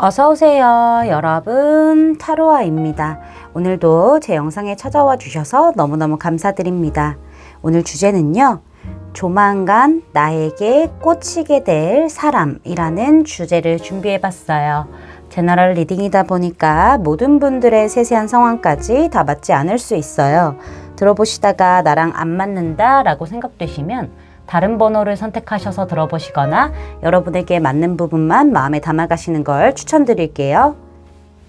어서오세요 여러분, 타로아입니다. 오늘도 제 영상에 찾아와 주셔서 너무너무 감사드립니다. 오늘 주제는요, 조만간 나에게 꽂히게 될 사람이라는 주제를 준비해 봤어요. 제너럴 리딩이다 보니까 모든 분들의 세세한 상황까지 다 맞지 않을 수 있어요. 들어보시다가 나랑 안 맞는다 라고 생각되시면 다른 번호를 선택하셔서 들어보시거나 여러분에게 맞는 부분만 마음에 담아가시는 걸 추천드릴게요.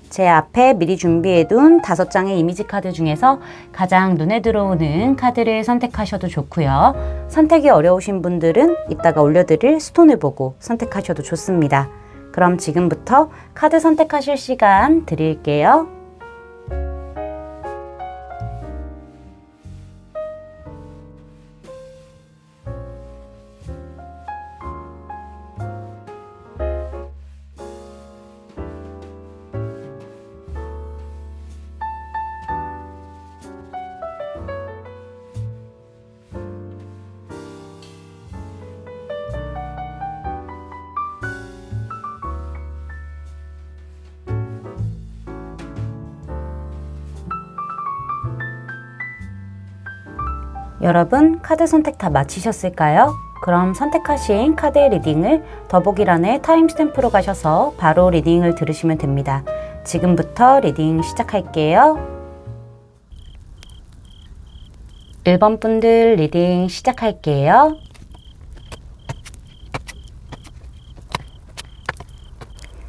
제 앞에 미리 준비해둔 5장의 이미지 카드 중에서 가장 눈에 들어오는 카드를 선택하셔도 좋고요. 선택이 어려우신 분들은 이따가 올려드릴 스톤을 보고 선택하셔도 좋습니다. 그럼 지금부터 카드 선택하실 시간 드릴게요. 여러분, 카드 선택 다 마치셨을까요? 그럼 선택하신 카드의 리딩을 더보기란에 타임스탬프로 가셔서 바로 리딩을 들으시면 됩니다. 지금부터 리딩 시작할게요. 1번 분들 리딩 시작할게요.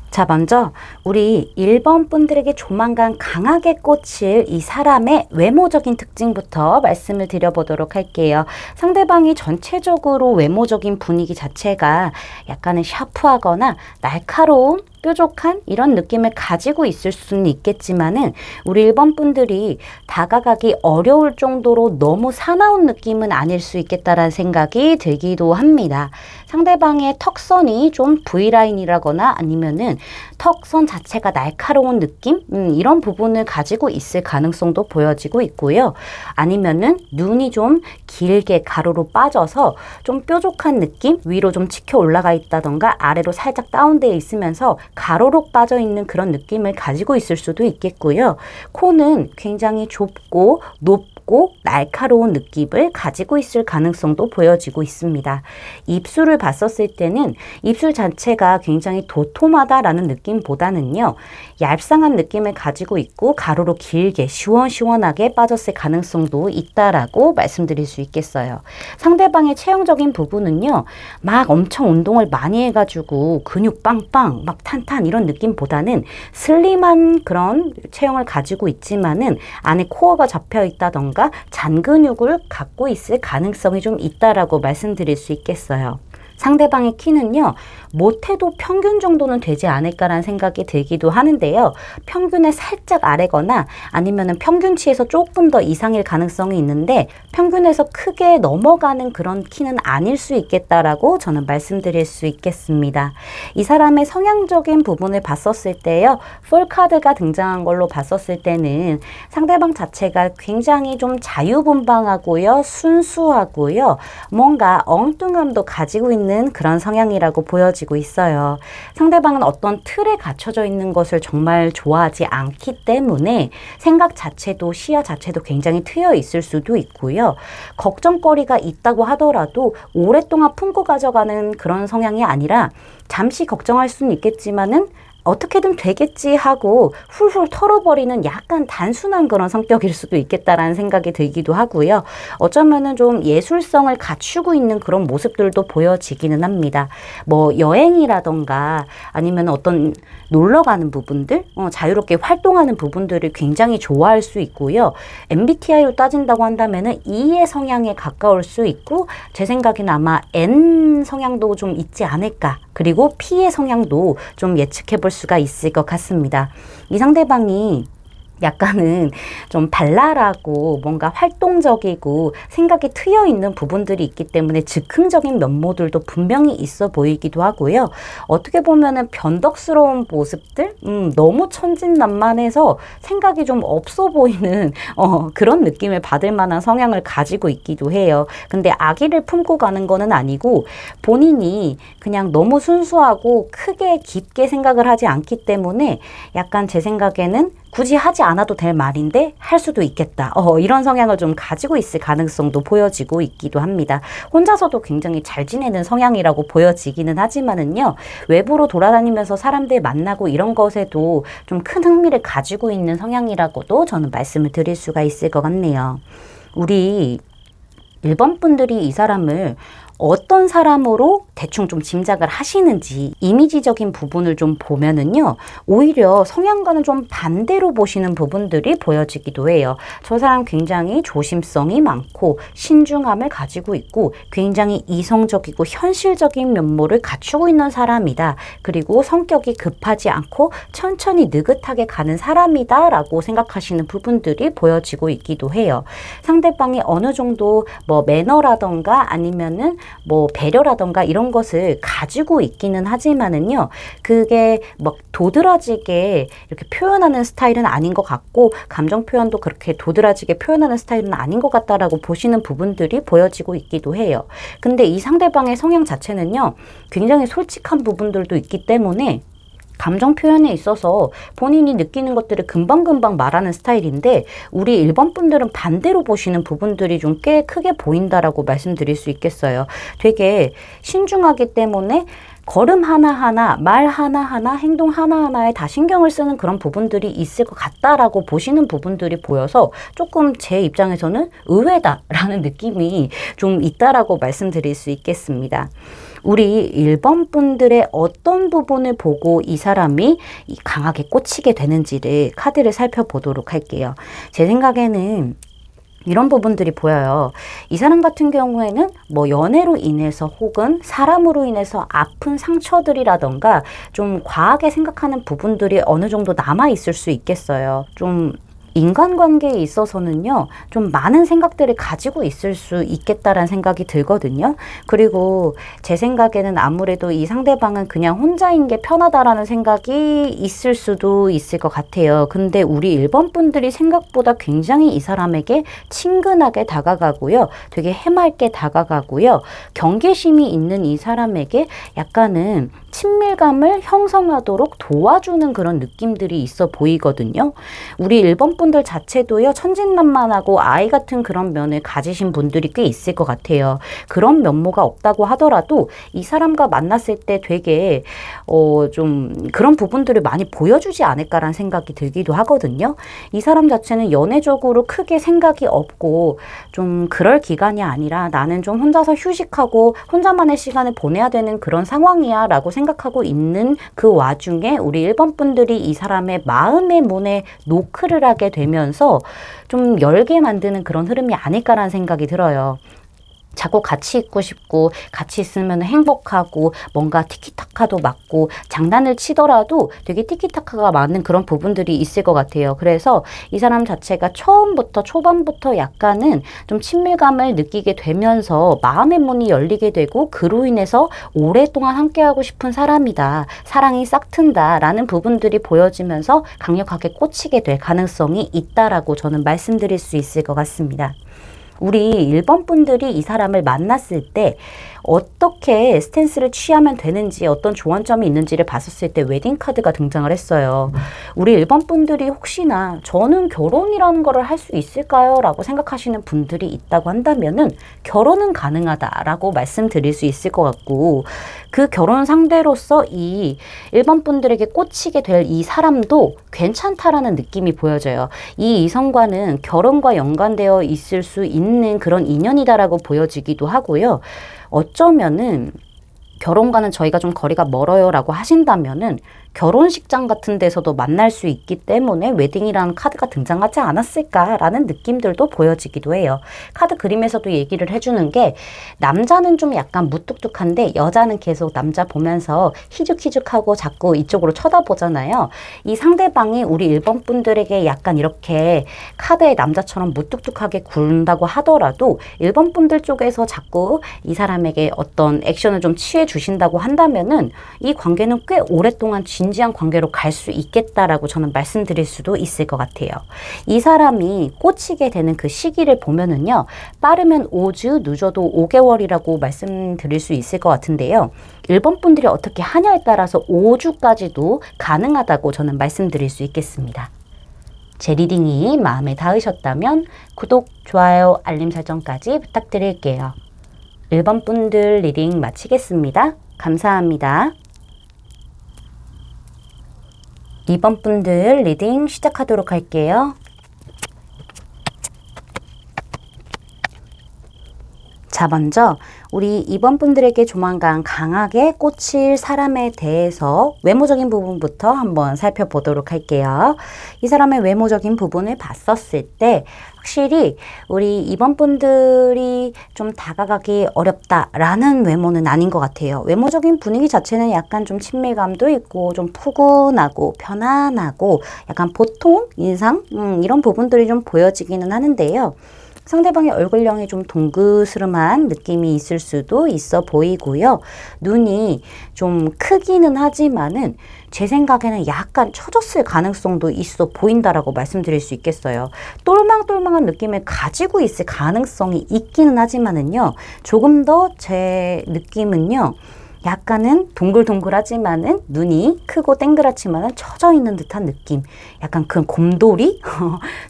자, 먼저 우리 1번 분들에게 조만간 강하게 꽂힐 이 사람의 외모적인 특징부터 말씀을 드려보도록 할게요. 상대방이 전체적으로 외모적인 분위기 자체가 약간은 샤프하거나 날카로운 뾰족한 이런 느낌을 가지고 있을 수는 있겠지만은 우리 1번 분들이 다가가기 어려울 정도로 너무 사나운 느낌은 아닐 수 있겠다라는 생각이 들기도 합니다. 상대방의 턱선이 좀 V라인이라거나 아니면은 턱선 자체가 날카로운 느낌? 이런 부분을 가지고 있을 가능성도 보여지고 있고요. 아니면은 눈이 좀 길게 가로로 빠져서 좀 뾰족한 느낌? 위로 좀 치켜 올라가 있다던가 아래로 살짝 다운되어 있으면서 가로로 빠져 있는 그런 느낌을 가지고 있을 수도 있겠고요. 코는 굉장히 좁고 높고 날카로운 느낌을 가지고 있을 가능성도 보여지고 있습니다. 입술을 봤었을 때는 입술 자체가 굉장히 도톰하다라는 느낌보다는요, 얄쌍한 느낌을 가지고 있고 가로로 길게 시원시원하게 빠졌을 가능성도 있다라고 말씀드릴 수 있겠어요. 상대방의 체형적인 부분은요, 막 엄청 운동을 많이 해가지고 근육 빵빵 막 탄탄 이런 느낌보다는 슬림한 그런 체형을 가지고 있지만은 안에 코어가 잡혀 있다던가 잔근육을 갖고 있을 가능성이 좀 있다라고 말씀드릴 수 있겠어요. 상대방의 키는요, 못해도 평균 정도는 되지 않을까라는 생각이 들기도 하는데요. 평균의 살짝 아래거나 아니면은 평균치에서 조금 더 이상일 가능성이 있는데 평균에서 크게 넘어가는 그런 키는 아닐 수 있겠다라고 저는 말씀드릴 수 있겠습니다. 이 사람의 성향적인 부분을 봤었을 때요, 폴카드가 등장한 걸로 봤었을 때는 상대방 자체가 굉장히 좀 자유분방하고요, 순수하고요, 뭔가 엉뚱함도 가지고 있는 그런 성향이라고 보여지고 있어요. 상대방은 어떤 틀에 갇혀져 있는 것을 정말 좋아하지 않기 때문에 생각 자체도 시야 자체도 굉장히 트여 있을 수도 있고요. 걱정거리가 있다고 하더라도 오랫동안 품고 가져가는 그런 성향이 아니라 잠시 걱정할 수는 있겠지만은 어떻게든 되겠지 하고 훌훌 털어버리는 약간 단순한 그런 성격일 수도 있겠다라는 생각이 들기도 하고요. 어쩌면은 좀 예술성을 갖추고 있는 그런 모습들도 보여지기는 합니다. 뭐 여행이라던가 아니면 어떤 놀러 가는 부분들, 자유롭게 활동하는 부분들을 굉장히 좋아할 수 있고요. MBTI로 따진다고 한다면은 E의 성향에 가까울 수 있고, 제 생각에는 아마 N 성향도 좀 있지 않을까. 그리고 P의 성향도 좀 예측해 볼 수가 있을 것 같습니다. 이 상대방이 약간은 좀 발랄하고 뭔가 활동적이고 생각이 트여 있는 부분들이 있기 때문에 즉흥적인 면모들도 분명히 있어 보이기도 하고요. 어떻게 보면은 변덕스러운 모습들, 너무 천진난만해서 생각이 좀 없어 보이는 그런 느낌을 받을 만한 성향을 가지고 있기도 해요. 근데 아기를 품고 가는 거는 아니고 본인이 그냥 너무 순수하고 크게 깊게 생각을 하지 않기 때문에 약간 제 생각에는 굳이 하지 않아도 될 말인데 할 수도 있겠다. 이런 성향을 좀 가지고 있을 가능성도 보여지고 있기도 합니다. 혼자서도 굉장히 잘 지내는 성향이라고 보여지기는 하지만은요. 외부로 돌아다니면서 사람들 만나고 이런 것에도 좀 큰 흥미를 가지고 있는 성향이라고도 저는 말씀을 드릴 수가 있을 것 같네요. 우리 일본 분들이 이 사람을 어떤 사람으로 대충 좀 짐작을 하시는지 이미지적인 부분을 좀 보면은요, 오히려 성향과는 좀 반대로 보시는 부분들이 보여지기도 해요. 저 사람 굉장히 조심성이 많고 신중함을 가지고 있고 굉장히 이성적이고 현실적인 면모를 갖추고 있는 사람이다. 그리고 성격이 급하지 않고 천천히 느긋하게 가는 사람이다 라고 생각하시는 부분들이 보여지고 있기도 해요. 상대방이 어느 정도 뭐 매너라던가 아니면은 뭐 배려라던가 이런 것을 가지고 있기는 하지만은요, 그게 막 도드라지게 이렇게 표현하는 스타일은 아닌 것 같고 감정 표현도 그렇게 도드라지게 표현하는 스타일은 아닌 것 같다라고 보시는 부분들이 보여지고 있기도 해요. 근데 이 상대방의 성향 자체는요, 굉장히 솔직한 부분들도 있기 때문에 감정 표현에 있어서 본인이 느끼는 것들을 금방금방 말하는 스타일인데 우리 일본 분들은 반대로 보시는 부분들이 좀 꽤 크게 보인다라고 말씀드릴 수 있겠어요. 되게 신중하기 때문에 걸음 하나하나, 말 하나하나, 행동 하나하나에 다 신경을 쓰는 그런 부분들이 있을 것 같다라고 보시는 부분들이 보여서 조금 제 입장에서는 의외다라는 느낌이 좀 있다라고 말씀드릴 수 있겠습니다. 우리 일본 분들의 어떤 부분을 보고 이 사람이 강하게 꽂히게 되는지를 카드를 살펴보도록 할게요. 제 생각에는 이런 부분들이 보여요. 이 사람 같은 경우에는 뭐 연애로 인해서 혹은 사람으로 인해서 아픈 상처들이라던가 좀 과하게 생각하는 부분들이 어느 정도 남아 있을 수 있겠어요. 좀 인간관계에 있어서는요, 좀 많은 생각들을 가지고 있을 수 있겠다라는 생각이 들거든요. 그리고 제 생각에는 아무래도 이 상대방은 그냥 혼자인 게 편하다라는 생각이 있을 수도 있을 것 같아요. 근데 우리 일본 분들이 생각보다 굉장히 이 사람에게 친근하게 다가가고요. 되게 해맑게 다가가고요. 경계심이 있는 이 사람에게 약간은 친밀감을 형성하도록 도와주는 그런 느낌들이 있어 보이거든요. 우리 일본 분들 자체도요, 천진난만하고 아이 같은 그런 면을 가지신 분들이 꽤 있을 것 같아요. 그런 면모가 없다고 하더라도 이 사람과 만났을 때 되게 좀 그런 부분들을 많이 보여주지 않을까라는 생각이 들기도 하거든요. 이 사람 자체는 연애적으로 크게 생각이 없고 좀 그럴 기간이 아니라 나는 좀 혼자서 휴식하고 혼자만의 시간을 보내야 되는 그런 상황이야 라고 생각하고 있는 그 와중에 우리 일본 분들이 이 사람의 마음의 문에 노크를 하게 되면서 좀 열게 만드는 그런 흐름이 아닐까라는 생각이 들어요. 자꾸 같이 있고 싶고 같이 있으면 행복하고 뭔가 티키타카도 맞고 장난을 치더라도 되게 티키타카가 맞는 그런 부분들이 있을 것 같아요. 그래서 이 사람 자체가 초반부터 약간은 좀 친밀감을 느끼게 되면서 마음의 문이 열리게 되고 그로 인해서 오랫동안 함께하고 싶은 사람이다. 사랑이 싹튼다 라는 부분들이 보여지면서 강력하게 꽂히게 될 가능성이 있다라고 저는 말씀드릴 수 있을 것 같습니다. 우리 일본 분들이 이 사람을 만났을 때 어떻게 스탠스를 취하면 되는지 어떤 조언점이 있는지를 봤었을 때 웨딩카드가 등장을 했어요. 우리 일본 분들이 혹시나 저는 결혼이라는 거를 할 수 있을까요? 라고 생각하시는 분들이 있다고 한다면은 결혼은 가능하다라고 말씀드릴 수 있을 것 같고 그 결혼 상대로서 이 일본 분들에게 꽂히게 될 이 사람도 괜찮다라는 느낌이 보여져요. 이 이성과는 결혼과 연관되어 있을 수 있는 그런 인연이다라고 보여지기도 하고요. 어쩌면은 결혼과는 저희가 좀 거리가 멀어요 라고 하신다면은 결혼식장 같은 데서도 만날 수 있기 때문에 웨딩이라는 카드가 등장하지 않았을까라는 느낌들도 보여지기도 해요. 카드 그림에서도 얘기를 해주는 게 남자는 좀 약간 무뚝뚝한데 여자는 계속 남자 보면서 희죽희죽하고 자꾸 이쪽으로 쳐다보잖아요. 이 상대방이 우리 1번 분들에게 약간 이렇게 카드에 남자처럼 무뚝뚝하게 굴다고 하더라도 1번 분들 쪽에서 자꾸 이 사람에게 어떤 액션을 좀 취해 주신다고 한다면은 이 관계는 꽤 오랫동안 진지한 관계로 갈 수 있겠다라고 저는 말씀드릴 수도 있을 것 같아요. 이 사람이 꽂히게 되는 그 시기를 보면은요, 빠르면 5주, 늦어도 5개월이라고 말씀드릴 수 있을 것 같은데요. 1번 분들이 어떻게 하냐에 따라서 5주까지도 가능하다고 저는 말씀드릴 수 있겠습니다. 제 리딩이 마음에 닿으셨다면 구독, 좋아요, 알림 설정까지 부탁드릴게요. 1번 분들 리딩 마치겠습니다. 감사합니다. 2번 분들 리딩 시작하도록 할게요. 자, 먼저 우리 2번 분들에게 조만간 강하게 꽂힐 사람에 대해서 외모적인 부분부터 한번 살펴보도록 할게요. 이 사람의 외모적인 부분을 봤었을 때 확실히 우리 2번 분들이 좀 다가가기 어렵다라는 외모는 아닌 것 같아요. 외모적인 분위기 자체는 약간 좀 친밀감도 있고 좀 푸근하고 편안하고 약간 보통 인상 이런 부분들이 좀 보여지기는 하는데요. 상대방의 얼굴형이 좀 동그스름한 느낌이 있을 수도 있어 보이고요. 눈이 좀 크기는 하지만은 제 생각에는 약간 처졌을 가능성도 있어 보인다라고 말씀드릴 수 있겠어요. 똘망똘망한 느낌을 가지고 있을 가능성이 있기는 하지만은요. 조금 더 제 느낌은요. 약간은 동글동글하지만은 눈이 크고 땡그랗지만은 처져 있는 듯한 느낌. 약간 그 곰돌이?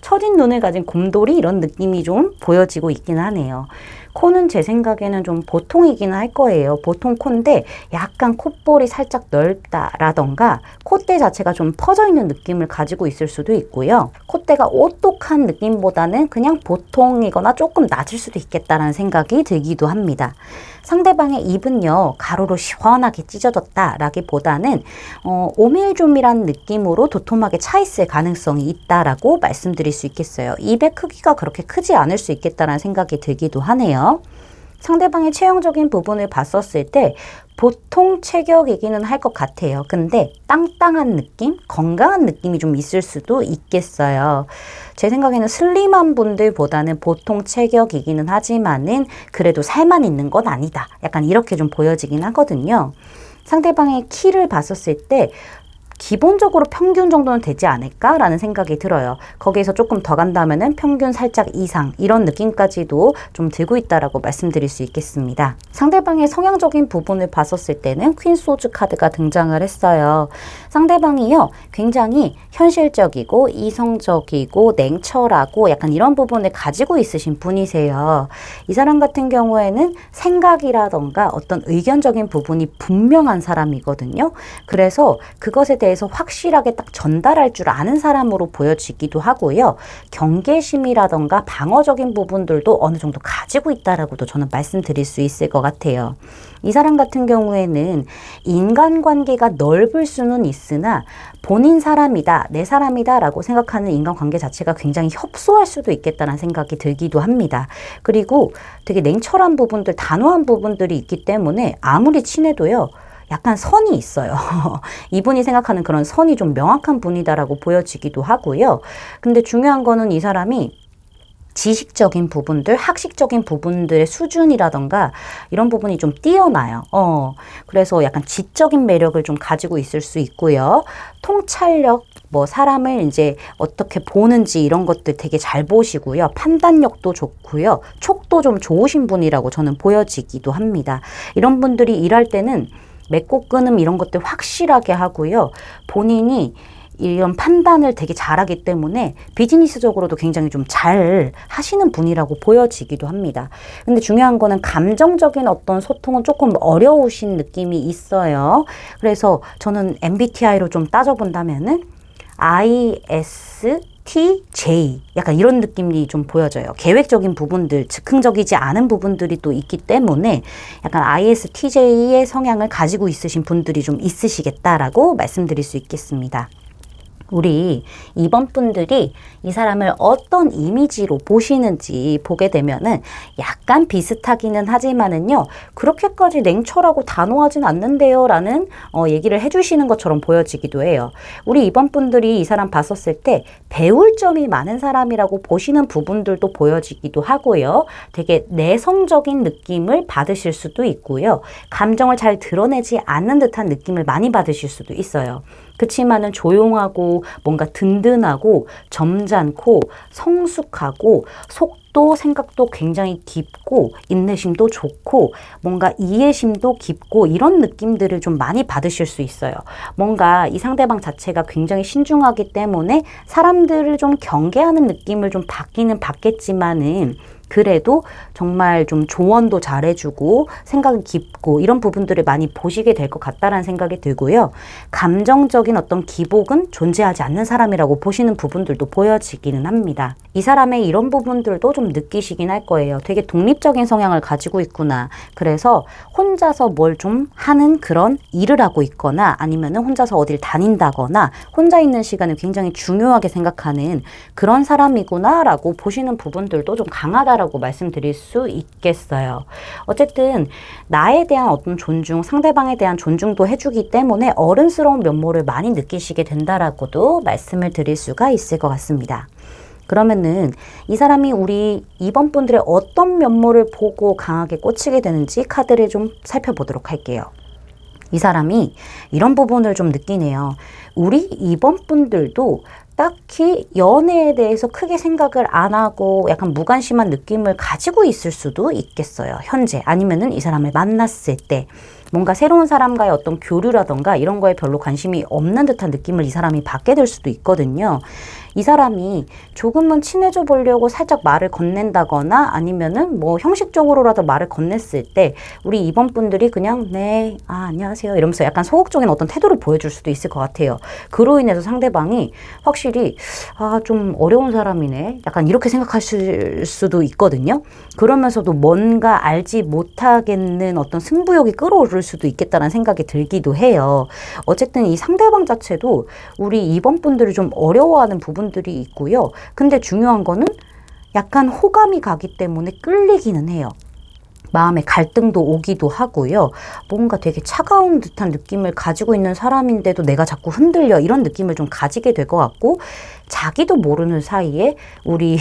처진 눈을 가진 곰돌이 이런 느낌이 좀 보여지고 있긴 하네요. 코는 제 생각에는 좀 보통이긴 할 거예요. 보통 코인데 약간 콧볼이 살짝 넓다라던가 콧대 자체가 좀 퍼져 있는 느낌을 가지고 있을 수도 있고요. 콧대가 오똑한 느낌보다는 그냥 보통이거나 조금 낮을 수도 있겠다라는 생각이 들기도 합니다. 상대방의 입은요, 가로로 시원하게 찢어졌다라기보다는 오밀조밀한 느낌으로 도톰하게 차 있을 가능성이 있다라고 말씀드릴 수 있겠어요. 입의 크기가 그렇게 크지 않을 수 있겠다라는 생각이 들기도 하네요. 상대방의 체형적인 부분을 봤었을 때 보통 체격이기는 할 것 같아요. 근데 땅땅한 느낌, 건강한 느낌이 좀 있을 수도 있겠어요. 제 생각에는 슬림한 분들보다는 보통 체격이기는 하지만은 그래도 살만 있는 건 아니다. 약간 이렇게 좀 보여지긴 하거든요. 상대방의 키를 봤었을 때 기본적으로 평균 정도는 되지 않을까라는 생각이 들어요. 거기에서 조금 더 간다면은 평균 살짝 이상 이런 느낌까지도 좀 들고 있다라고 말씀드릴 수 있겠습니다. 상대방의 성향적인 부분을 봤었을 때는 퀸 소주 카드가 등장을 했어요. 상대방이요 굉장히 현실적이고 이성적이고 냉철하고 약간 이런 부분을 가지고 있으신 분이세요. 이 사람 같은 경우에는 생각이라던가 어떤 의견적인 부분이 분명한 사람이거든요. 그래서 그것에 대해서 확실하게 딱 전달할 줄 아는 사람으로 보여지기도 하고요. 경계심이라던가 방어적인 부분들도 어느 정도 가지고 있다라고도 저는 말씀드릴 수 있을 것 같아요. 이 사람 같은 경우에는 인간관계가 넓을 수는 있으나 본인 사람이다, 내 사람이다 라고 생각하는 인간관계 자체가 굉장히 협소할 수도 있겠다는 생각이 들기도 합니다. 그리고 되게 냉철한 부분들, 단호한 부분들이 있기 때문에 아무리 친해도요. 약간 선이 있어요. 이분이 생각하는 그런 선이 좀 명확한 분이다라고 보여지기도 하고요. 근데 중요한 거는 이 사람이 지식적인 부분들, 학식적인 부분들의 수준이라던가 이런 부분이 좀 뛰어나요. 그래서 약간 지적인 매력을 좀 가지고 있을 수 있고요. 통찰력, 뭐 사람을 이제 어떻게 보는지 이런 것들 되게 잘 보시고요. 판단력도 좋고요. 촉도 좀 좋으신 분이라고 저는 보여지기도 합니다. 이런 분들이 일할 때는 맺고 끊음 이런 것들 확실하게 하고요. 본인이 이런 판단을 되게 잘하기 때문에 비즈니스적으로도 굉장히 좀 잘 하시는 분이라고 보여지기도 합니다. 근데 중요한 거는 감정적인 어떤 소통은 조금 어려우신 느낌이 있어요. 그래서 저는 MBTI로 좀 따져본다면은 ISTJ라고 ISTJ 약간 이런 느낌이 좀 보여져요. 계획적인 부분들, 즉흥적이지 않은 부분들이 또 있기 때문에 약간 ISTJ의 성향을 가지고 있으신 분들이 좀 있으시겠다라고 말씀드릴 수 있겠습니다. 우리 2번 분들이 이 사람을 어떤 이미지로 보시는지 보게 되면은 약간 비슷하기는 하지만은요, 그렇게까지 냉철하고 단호하진 않는데요 라는 얘기를 해주시는 것처럼 보여지기도 해요. 우리 2번 분들이 이 사람 봤었을 때 배울 점이 많은 사람이라고 보시는 부분들도 보여지기도 하고요. 되게 내성적인 느낌을 받으실 수도 있고요. 감정을 잘 드러내지 않는 듯한 느낌을 많이 받으실 수도 있어요. 그치만은 조용하고 뭔가 든든하고 점잖고 성숙하고 속도 생각도 굉장히 깊고 인내심도 좋고 뭔가 이해심도 깊고 이런 느낌들을 좀 많이 받으실 수 있어요. 뭔가 이 상대방 자체가 굉장히 신중하기 때문에 사람들을 좀 경계하는 느낌을 좀 받기는 받겠지만은 그래도 정말 좀 조언도 잘해주고 생각이 깊고 이런 부분들을 많이 보시게 될 것 같다라는 생각이 들고요. 감정적인 어떤 기복은 존재하지 않는 사람이라고 보시는 부분들도 보여지기는 합니다. 이 사람의 이런 부분들도 좀 느끼시긴 할 거예요. 되게 독립적인 성향을 가지고 있구나. 그래서 혼자서 뭘 좀 하는 그런 일을 하고 있거나 아니면은 혼자서 어딜 다닌다거나 혼자 있는 시간을 굉장히 중요하게 생각하는 그런 사람이구나 라고 보시는 부분들도 좀 강하다라고 말씀드릴 수 있겠어요. 어쨌든 나에 대한 어떤 존중, 상대방에 대한 존중도 해주기 때문에 어른스러운 면모를 많이 느끼시게 된다라고도 말씀을 드릴 수가 있을 것 같습니다. 그러면은 이 사람이 우리 2번 분들의 어떤 면모를 보고 강하게 꽂히게 되는지 카드를 좀 살펴보도록 할게요. 이 사람이 이런 부분을 좀 느끼네요. 우리 2번 분들도 딱히 연애에 대해서 크게 생각을 안 하고 약간 무관심한 느낌을 가지고 있을 수도 있겠어요. 현재. 아니면은 이 사람을 만났을 때 뭔가 새로운 사람과의 어떤 교류라던가 이런 거에 별로 관심이 없는 듯한 느낌을 이 사람이 받게 될 수도 있거든요. 이 사람이 조금은 친해져 보려고 살짝 말을 건넨다거나 아니면은 뭐 형식적으로라도 말을 건넸을 때 우리 2번 분들이 그냥 네, 안녕하세요 이러면서 약간 소극적인 어떤 태도를 보여줄 수도 있을 것 같아요. 그로 인해서 상대방이 확실히 좀 어려운 사람이네 약간 이렇게 생각하실 수도 있거든요. 그러면서도 뭔가 알지 못하겠는 어떤 승부욕이 끌어오를 수도 있겠다는 생각이 들기도 해요. 어쨌든 이 상대방 자체도 우리 2번 분들을 좀 어려워하는 부분들이 있고요. 근데 중요한 거는 약간 호감이 가기 때문에 끌리기는 해요. 마음에 갈등도 오기도 하고요. 뭔가 되게 차가운 듯한 느낌을 가지고 있는 사람인데도 내가 자꾸 흔들려 이런 느낌을 좀 가지게 될 것 같고 자기도 모르는 사이에 우리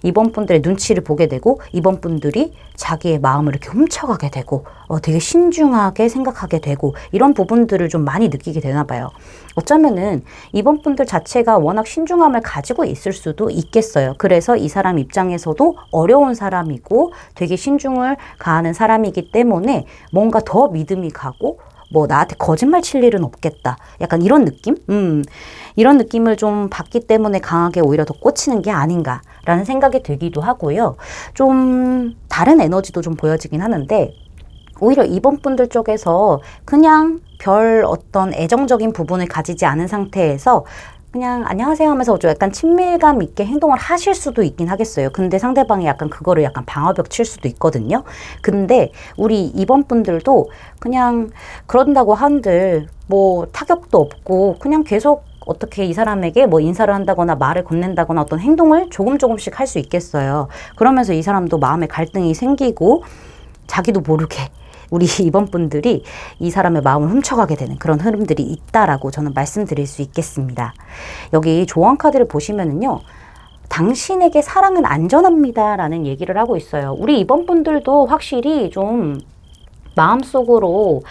이번 분들의 눈치를 보게 되고 이번 분들이 자기의 마음을 이렇게 훔쳐가게 되고 되게 신중하게 생각하게 되고 이런 부분들을 좀 많이 느끼게 되나 봐요. 어쩌면은 이번 분들 자체가 워낙 신중함을 가지고 있을 수도 있겠어요. 그래서 이 사람 입장에서도 어려운 사람이고 되게 신중을 가하는 사람이기 때문에 뭔가 더 믿음이 가고 뭐 나한테 거짓말 칠 일은 없겠다. 약간 이런 느낌? 이런 느낌을 좀 받기 때문에 강하게 오히려 더 꽂히는 게 아닌가라는 생각이 들기도 하고요. 좀 다른 에너지도 좀 보여지긴 하는데 오히려 이번 분들 쪽에서 그냥 별 어떤 애정적인 부분을 가지지 않은 상태에서 그냥 안녕하세요 하면서 좀 약간 친밀감 있게 행동을 하실 수도 있긴 하겠어요. 근데 상대방이 약간 그거를 약간 방어벽 칠 수도 있거든요. 근데 우리 이번 분들도 그냥 그런다고 한들 뭐 타격도 없고 그냥 계속 어떻게 이 사람에게 뭐 인사를 한다거나 말을 건넨다거나 어떤 행동을 조금씩 할 수 있겠어요. 그러면서 이 사람도 마음에 갈등이 생기고 자기도 모르게 우리 이번 분들이 이 사람의 마음을 훔쳐가게 되는 그런 흐름들이 있다라고 저는 말씀드릴 수 있겠습니다. 여기 조언 카드를 보시면은요. 당신에게 사랑은 안전합니다 라는 얘기를 하고 있어요. 우리 이번 분들도 확실히 좀 마음속으로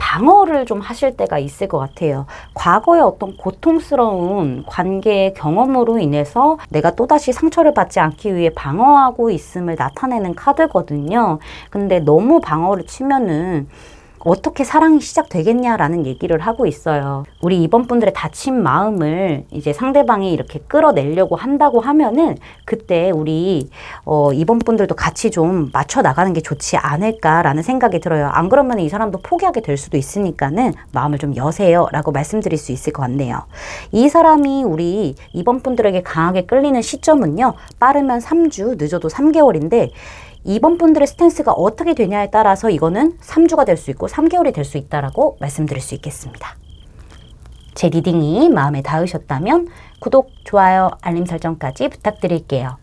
방어를 좀 하실 때가 있을 것 같아요. 과거의 어떤 고통스러운 관계의 경험으로 인해서 내가 또다시 상처를 받지 않기 위해 방어하고 있음을 나타내는 카드거든요. 근데 너무 방어를 치면은 어떻게 사랑이 시작되겠냐라는 얘기를 하고 있어요. 우리 2번 분들의 다친 마음을 이제 상대방이 이렇게 끌어내려고 한다고 하면은 그때 우리 2번 분들도 같이 좀 맞춰 나가는 게 좋지 않을까라는 생각이 들어요. 안 그러면 이 사람도 포기하게 될 수도 있으니까는 마음을 좀 여세요 라고 말씀드릴 수 있을 것 같네요. 이 사람이 우리 2번 분들에게 강하게 끌리는 시점은요, 빠르면 3주, 늦어도 3개월인데 2번 분들의 스탠스가 어떻게 되냐에 따라서 이거는 3주가 될 수 있고 3개월이 될 수 있다라고 말씀드릴 수 있겠습니다. 제 리딩이 마음에 닿으셨다면 구독, 좋아요, 알림 설정까지 부탁드릴게요.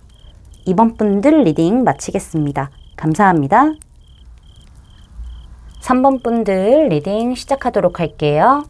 2번 분들 리딩 마치겠습니다. 감사합니다. 3번 분들 리딩 시작하도록 할게요.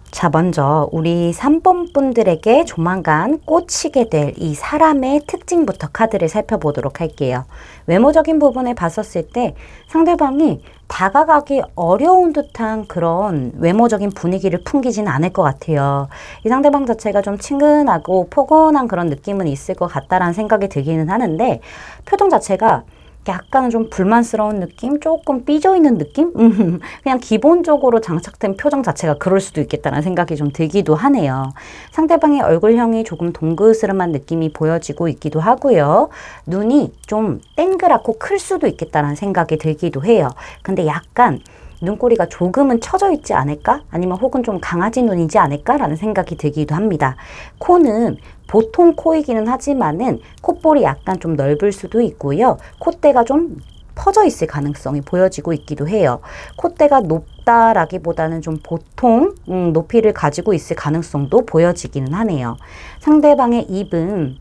자, 먼저 우리 3번 분들에게 조만간 꽂히게 될 이 사람의 특징부터 카드를 살펴보도록 할게요. 외모적인 부분을 봤었을 때 상대방이 다가가기 어려운 듯한 그런 외모적인 분위기를 풍기진 않을 것 같아요. 이 상대방 자체가 좀 친근하고 포근한 그런 느낌은 있을 것 같다라는 생각이 들기는 하는데, 표정 자체가 약간은 좀 불만스러운 느낌? 조금 삐져있는 느낌? 그냥 기본적으로 장착된 표정 자체가 그럴 수도 있겠다는 생각이 좀 들기도 하네요. 상대방의 얼굴형이 조금 동그스름한 느낌이 보여지고 있기도 하고요. 눈이 좀 땡그랗고 클 수도 있겠다는 생각이 들기도 해요. 근데 약간 눈꼬리가 조금은 처져 있지 않을까? 아니면 혹은 좀 강아지 눈이지 않을까라는 생각이 들기도 합니다. 코는 보통 코이기는 하지만은 콧볼이 약간 좀 넓을 수도 있고요. 콧대가 좀 퍼져 있을 가능성이 보여지고 있기도 해요. 콧대가 높다라기보다는 좀 보통 높이를 가지고 있을 가능성도 보여지기는 하네요. 상대방의 입은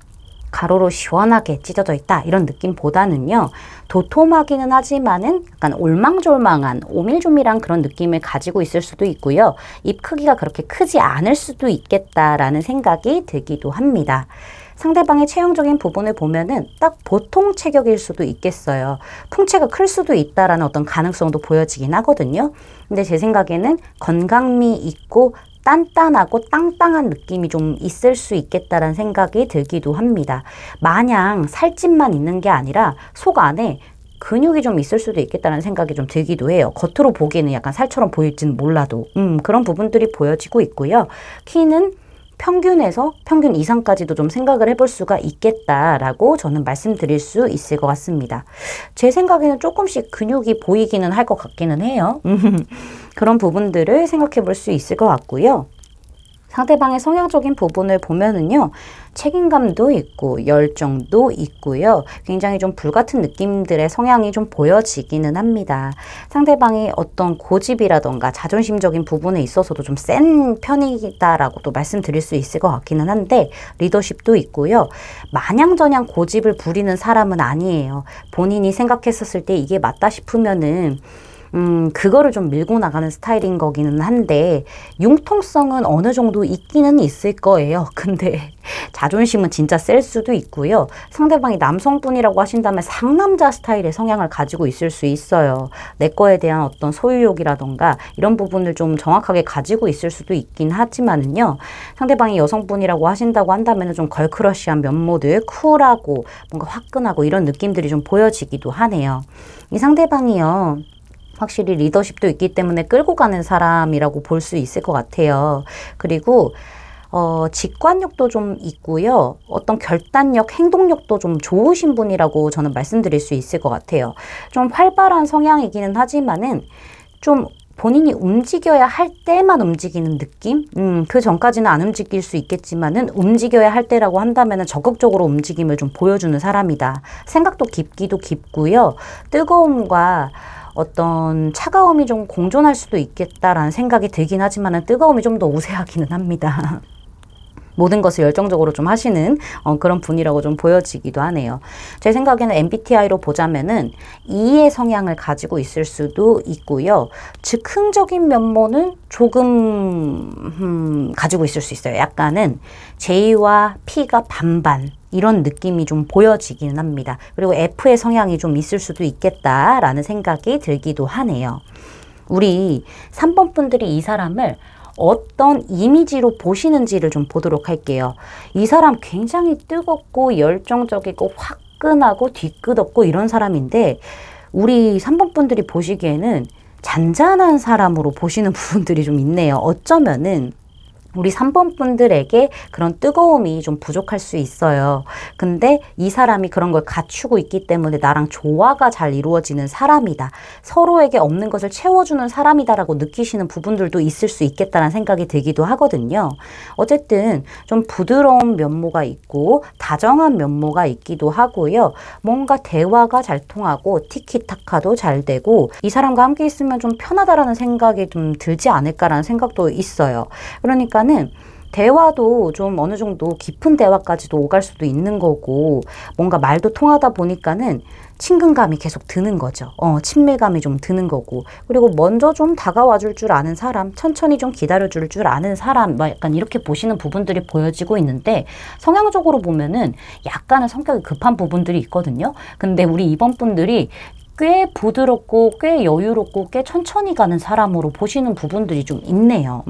가로로 시원하게 찢어져 있다 이런 느낌보다는요, 도톰하기는 하지만은 약간 올망졸망한 오밀조밀한 그런 느낌을 가지고 있을 수도 있고요. 입 크기가 그렇게 크지 않을 수도 있겠다라는 생각이 들기도 합니다. 상대방의 체형적인 부분을 보면은 딱 보통 체격일 수도 있겠어요. 풍채가 클 수도 있다라는 어떤 가능성도 보여지긴 하거든요. 근데 제 생각에는 건강미 있고 단단하고 땅땅한 느낌이 좀 있을 수 있겠다라는 생각이 들기도 합니다. 마냥 살집만 있는 게 아니라 속 안에 근육이 좀 있을 수도 있겠다는 생각이 좀 들기도 해요. 겉으로 보기에는 약간 살처럼 보일지는 몰라도 그런 부분들이 보여지고 있고요. 키는 평균에서 평균 이상까지도 좀 생각을 해볼 수가 있겠다라고 저는 말씀드릴 수 있을 것 같습니다. 제 생각에는 조금씩 근육이 보이기는 할 것 같기는 해요. 그런 부분들을 생각해 볼 수 있을 것 같고요. 상대방의 성향적인 부분을 보면은요, 책임감도 있고 열정도 있고요. 굉장히 좀 불같은 느낌들의 성향이 좀 보여지기는 합니다. 상대방이 어떤 고집이라던가 자존심적인 부분에 있어서도 좀 센 편이다라고도 말씀드릴 수 있을 것 같기는 한데, 리더십도 있고요. 마냥저냥 고집을 부리는 사람은 아니에요. 본인이 생각했었을 때 이게 맞다 싶으면은 그거를 좀 밀고 나가는 스타일인 거기는 한데, 융통성은 어느 정도 있기는 있을 거예요. 근데 자존심은 진짜 셀 수도 있고요. 상대방이 남성분이라고 하신다면 상남자 스타일의 성향을 가지고 있을 수 있어요. 내 거에 대한 어떤 소유욕이라던가 이런 부분을 좀 정확하게 가지고 있을 수도 있긴 하지만은요, 상대방이 여성분이라고 하신다고 한다면 좀 걸크러쉬한 면모들, 쿨하고 뭔가 화끈하고 이런 느낌들이 좀 보여지기도 하네요. 이 상대방이요, 확실히 리더십도 있기 때문에 끌고 가는 사람이라고 볼 수 있을 것 같아요. 그리고 직관력도 좀 있고요. 어떤 결단력, 행동력도 좀 좋으신 분이라고 저는 말씀드릴 수 있을 것 같아요. 좀 활발한 성향이기는 하지만은 좀 본인이 움직여야 할 때만 움직이는 느낌? 그 전까지는 안 움직일 수 있겠지만은 움직여야 할 때라고 한다면은 적극적으로 움직임을 좀 보여주는 사람이다. 생각도 깊기도 깊고요. 뜨거움과 어떤 차가움이 좀 공존할 수도 있겠다라는 생각이 들긴 하지만은 뜨거움이 좀 더 우세하기는 합니다. 모든 것을 열정적으로 좀 하시는 그런 분이라고 좀 보여지기도 하네요. 제 생각에는 MBTI로 보자면은 E의 성향을 가지고 있을 수도 있고요. 즉흥적인 면모는 조금 가지고 있을 수 있어요. 약간은 J와 P가 반반 이런 느낌이 좀 보여지기는 합니다. 그리고 F의 성향이 좀 있을 수도 있겠다라는 생각이 들기도 하네요. 우리 3번 분들이 이 사람을 어떤 이미지로 보시는지를 좀 보도록 할게요. 이 사람 굉장히 뜨겁고 열정적이고 화끈하고 뒤끝없고 이런 사람인데 우리 3번 분들이 보시기에는 잔잔한 사람으로 보시는 부분들이 좀 있네요. 어쩌면은 우리 3번 분들에게 그런 뜨거움이 좀 부족할 수 있어요. 근데 이 사람이 그런 걸 갖추고 있기 때문에 나랑 조화가 잘 이루어지는 사람이다. 서로에게 없는 것을 채워주는 사람이다라고 느끼시는 부분들도 있을 수 있겠다는 생각이 들기도 하거든요. 어쨌든 좀 부드러운 면모가 있고 다정한 면모가 있기도 하고요. 뭔가 대화가 잘 통하고 티키타카도 잘 되고 이 사람과 함께 있으면 좀 편하다라는 생각이 좀 들지 않을까라는 생각도 있어요. 그러니까 대화도 좀 어느 정도 깊은 대화까지도 오갈 수도 있는 거고 뭔가 말도 통하다 보니까는 친근감이 계속 드는 거죠. 친밀감이 좀 드는 거고 그리고 먼저 좀 다가와 줄 줄 아는 사람, 천천히 좀 기다려 줄 줄 아는 사람 약간 이렇게 보시는 부분들이 보여지고 있는데 성향적으로 보면은 약간은 성격이 급한 부분들이 있거든요. 근데 우리 2번 분들이 꽤 부드럽고 꽤 여유롭고 꽤 천천히 가는 사람으로 보시는 부분들이 좀 있네요.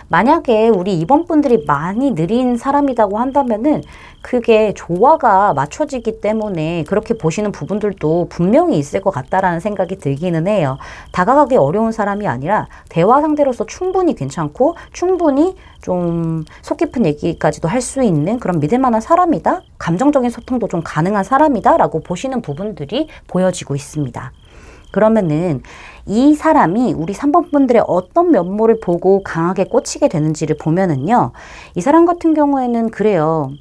만약에 우리 2번 분들이 많이 느린 사람이라고 한다면은 그게 조화가 맞춰지기 때문에 그렇게 보시는 부분들도 분명히 있을 것 같다라는 생각이 들기는 해요. 다가가기 어려운 사람이 아니라 대화 상대로서 충분히 괜찮고 충분히 좀 속 깊은 얘기까지도 할 수 있는 그런 믿을 만한 사람이다. 감정적인 소통도 좀 가능한 사람이다 라고 보시는 부분들이 보여지고 있습니다. 그러면은 이 사람이 우리 3번 분들의 어떤 면모를 보고 강하게 꽂히게 되는지를 보면은요. 이 사람 같은 경우에는 그래요.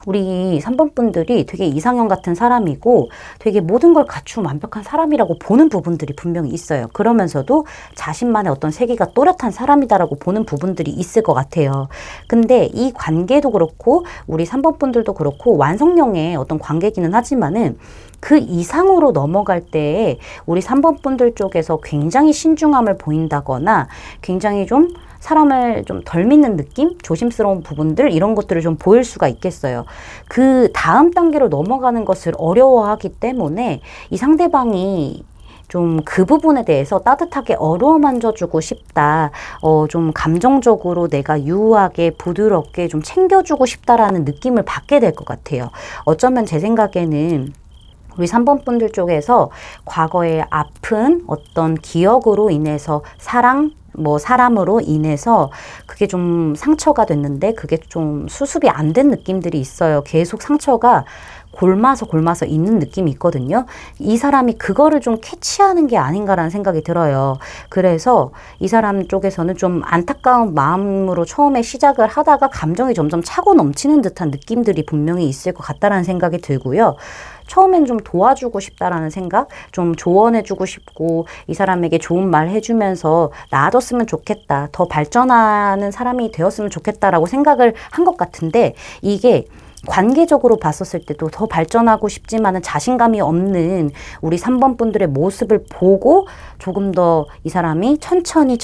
우리 3번 분들이 되게 이상형 같은 사람이고 되게 모든 걸 갖춘 완벽한 사람이라고 보는 부분들이 분명히 있어요. 그러면서도 자신만의 어떤 세계가 또렷한 사람이다라고 보는 부분들이 있을 것 같아요. 근데 이 관계도 그렇고 우리 3번 분들도 그렇고 완성형의 어떤 관계기는 하지만은 그 이상으로 넘어갈 때 우리 3번 분들 쪽에서 굉장히 신중함을 보인다거나 굉장히 좀 사람을 좀 덜 믿는 느낌? 조심스러운 부분들? 이런 것들을 좀 보일 수가 있겠어요. 그 다음 단계로 넘어가는 것을 어려워하기 때문에 이 상대방이 좀 그 부분에 대해서 따뜻하게 어루만져주고 싶다. 좀 감정적으로 내가 유하게 부드럽게 좀 챙겨주고 싶다라는 느낌을 받게 될 것 같아요. 어쩌면 제 생각에는 우리 3번 분들 쪽에서 과거의 아픈 어떤 기억으로 인해서 사람으로 인해서 그게 좀 상처가 됐는데 그게 좀 수습이 안 된 느낌들이 있어요. 계속 상처가 골마서 있는 느낌이 있거든요. 이 사람이 그거를 좀 캐치하는 게 아닌가라는 생각이 들어요. 그래서 이 사람 쪽에서는 좀 안타까운 마음으로 처음에 시작을 하다가 감정이 점점 차고 넘치는 듯한 느낌들이 분명히 있을 것 같다라는 생각이 들고요. 처음엔 좀 도와주고 싶다라는 생각, 좀 조언해주고 싶고 이 사람에게 좋은 말 해주면서 나아졌으면 좋겠다, 더 발전하는 사람이 되었으면 좋겠다라고 생각을 한 것 같은데 이게 관계적으로 봤었을 때도 더 발전하고 싶지만은 자신감이 없는 우리 3번 분들의 모습을 보고 조금 더 이 사람이 천천히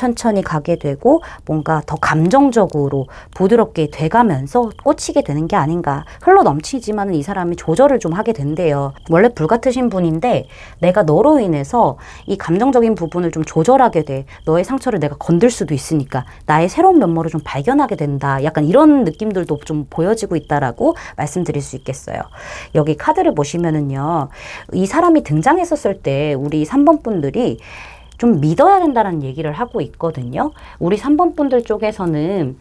가게 되고 뭔가 더 감정적으로 부드럽게 돼가면서 꽂히게 되는 게 아닌가. 흘러 넘치지만은 이 사람이 조절을 좀 하게 된대요. 원래 불같으신 분인데 내가 너로 인해서 이 감정적인 부분을 좀 조절하게 돼. 너의 상처를 내가 건들 수도 있으니까 나의 새로운 면모를 좀 발견하게 된다. 약간 이런 느낌들도 좀 보여지고 있다라고 말씀드릴 수 있겠어요. 여기 카드를 보시면은요. 이 사람이 등장했었을 때 우리 3번 분들이 좀 믿어야 된다는 얘기를 하고 있거든요. 우리 3번 분들 쪽에서는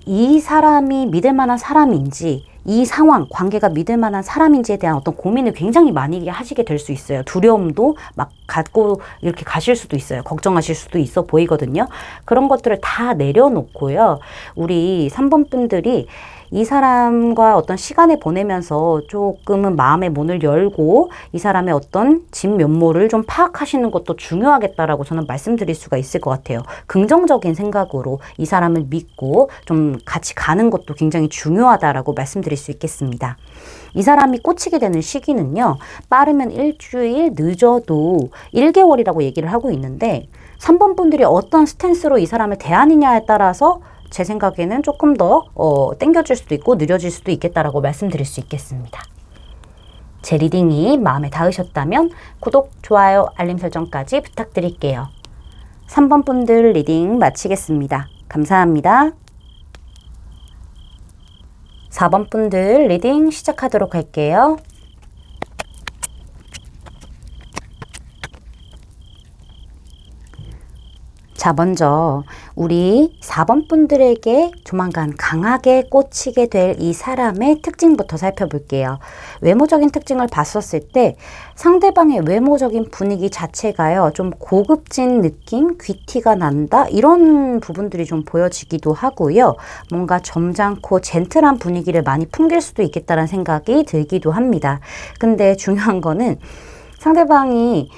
이 사람이 믿을 만한 사람인지 이 상황, 관계가 믿을 만한 사람인지에 대한 어떤 고민을 굉장히 많이 하시게 될 수 있어요. 두려움도 막 갖고 이렇게 가실 수도 있어요. 걱정하실 수도 있어 보이거든요. 그런 것들을 다 내려놓고요. 우리 3번 분들이 이 사람과 어떤 시간을 보내면서 조금은 마음의 문을 열고 이 사람의 어떤 진면모를 좀 파악하시는 것도 중요하겠다라고 저는 말씀드릴 수가 있을 것 같아요. 긍정적인 생각으로 이 사람을 믿고 좀 같이 가는 것도 굉장히 중요하다라고 말씀드릴 수 있겠습니다. 이 사람이 꽂히게 되는 시기는요. 빠르면 일주일, 늦어도 1개월이라고 얘기를 하고 있는데 3번 분들이 어떤 스탠스로 이 사람을 대하느냐에 따라서 제 생각에는 조금 더 땡겨질 수도 있고 느려질 수도 있겠다라고 말씀드릴 수 있겠습니다. 제 리딩이 마음에 닿으셨다면 구독, 좋아요, 알림 설정까지 부탁드릴게요. 3번 분들 리딩 마치겠습니다. 감사합니다. 4번 분들 리딩 시작하도록 할게요. 자, 먼저 우리 4번 분들에게 조만간 강하게 꽂히게 될 이 사람의 특징부터 살펴볼게요. 외모적인 특징을 봤었을 때 상대방의 외모적인 분위기 자체가요, 좀 고급진 느낌, 귀티가 난다, 이런 부분들이 좀 보여지기도 하고요. 뭔가 점잖고 젠틀한 분위기를 많이 풍길 수도 있겠다는 생각이 들기도 합니다. 근데 중요한 거는 상대방이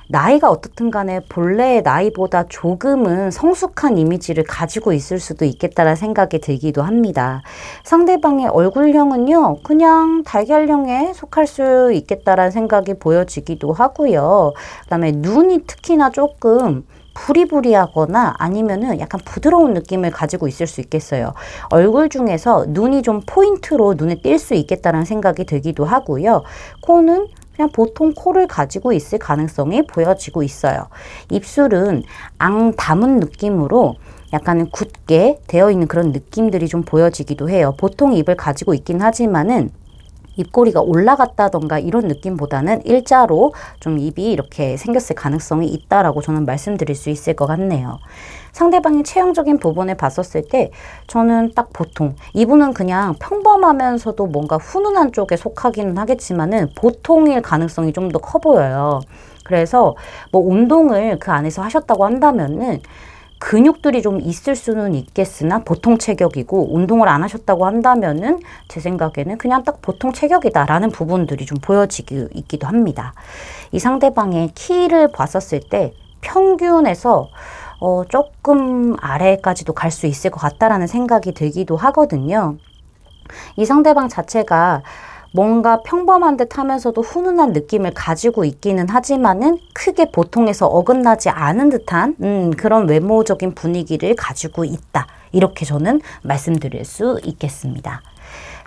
나이가 어떻든 간에 본래의 나이보다 조금은 성숙한 이미지를 가지고 있을 수도 있겠다는 생각이 들기도 합니다. 상대방의 얼굴형은요, 그냥 달걀형에 속할 수 있겠다는 생각이 보여지기도 하고요. 그다음에 눈이 특히나 조금 부리부리하거나 아니면은 약간 부드러운 느낌을 가지고 있을 수 있겠어요. 얼굴 중에서 눈이 좀 포인트로 눈에 띌 수 있겠다는 생각이 들기도 하고요. 코는 그냥 보통 코를 가지고 있을 가능성이 보여지고 있어요. 입술은 앙 담은 느낌으로 약간 굳게 되어 있는 그런 느낌들이 좀 보여지기도 해요. 보통 입을 가지고 있긴 하지만은 입꼬리가 올라갔다던가 이런 느낌보다는 일자로 좀 입이 이렇게 생겼을 가능성이 있다라고 저는 말씀드릴 수 있을 것 같네요. 상대방의 체형적인 부분을 봤었을 때 저는 딱 보통, 이분은 그냥 평범하면서도 뭔가 훈훈한 쪽에 속하기는 하겠지만은 보통일 가능성이 좀 더 커 보여요. 그래서 뭐 운동을 그 안에서 하셨다고 한다면은 근육들이 좀 있을 수는 있겠으나 보통 체격이고, 운동을 안 하셨다고 한다면은 제 생각에는 그냥 딱 보통 체격이다라는 부분들이 좀 보여지기도 합니다. 이 상대방의 키를 봤었을 때 평균에서 조금 아래까지도 갈 수 있을 것 같다라는 생각이 들기도 하거든요. 이 상대방 자체가 뭔가 평범한 듯 하면서도 훈훈한 느낌을 가지고 있기는 하지만은 크게 보통에서 어긋나지 않은 듯한 그런 외모적인 분위기를 가지고 있다, 이렇게 저는 말씀드릴 수 있겠습니다.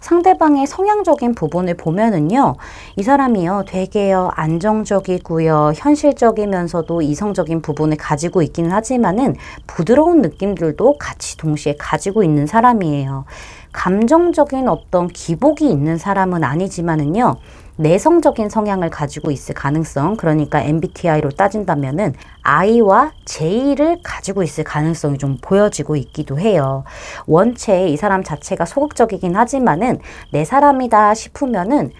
상대방의 성향적인 부분을 보면은요, 이 사람이요 되게요 안정적이고요, 현실적이면서도 이성적인 부분을 가지고 있기는 하지만은 부드러운 느낌들도 같이 동시에 가지고 있는 사람이에요. 감정적인 어떤 기복이 있는 사람은 아니지만은요, 내성적인 성향을 가지고 있을 가능성, 그러니까 MBTI로 따진다면은 I와 J를 가지고 있을 가능성이 좀 보여지고 있기도 해요. 원체 이 사람 자체가 소극적이긴 하지만은 내 사람이다 싶으면은